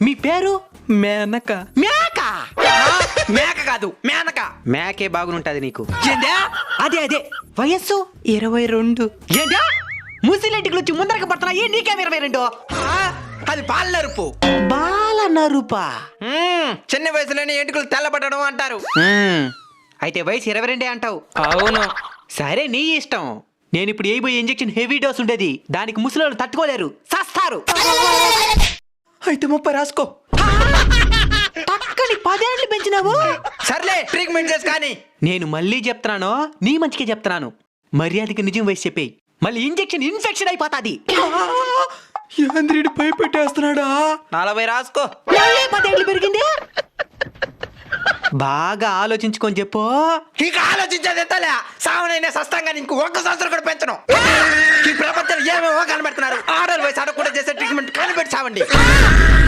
మీ పేరు? మేనక. మేక మేక కాదు మేనక. మేకే బాగుంటది నీకు. ఏందా? అదే వయస్సు 22. ఏందా? ముసిలింటికి వచ్చి ముందరకి పడుతున్నా ఏ నీకేం 22? అది పాల నరుపు. బాల నరుపా? చిన్న వయసులోనే ఎంటుకలు తెల్లబడడం అంటారు. అయితే వయసు 22 అంటావు. అవును. సరే నీ ఇష్టం. నేను ఇప్పుడు వేయబోయే ఇంజెక్షన్ హెవీ డోస్ ఉండేది, దానికి ముసలోళ్ళు తట్టుకోలేరు, సస్తారు. అయితే 30 రాసుకో. పక్కని 10 ఏళ్ళు పెంచినావు. సర్లే ట్రీట్మెంట్ చేసి కానీ. నేను మళ్ళీ చెప్తున్నాను, నీ మంచికే చెప్తున్నాను. మర్యాదకి నిజం వయసు చెప్పేయి, మళ్ళీ ఇంజెక్షన్ ఇన్ఫెక్షన్ అయిపోతాది. యాంద్రుడు భయపెట్టేస్తున్నాడా? 40 రాసుకో. మళ్ళీ 10 ఏళ్ళు పెరిగింది. బాగా ఆలోచించుకొని చెప్పు. ఇక ఆలోచించేది ఎత్తలే. సావనైనా సస్తంగా నీకు 1 సంవత్సరం కూడా పెంచను. ఈ ప్రపంచంలో ఏమేమో కనబెడుతున్నారు. ఆర్డర్ వయసు అడగకుండా చేసే ట్రీట్మెంట్ కనిపెట్టి చావండి.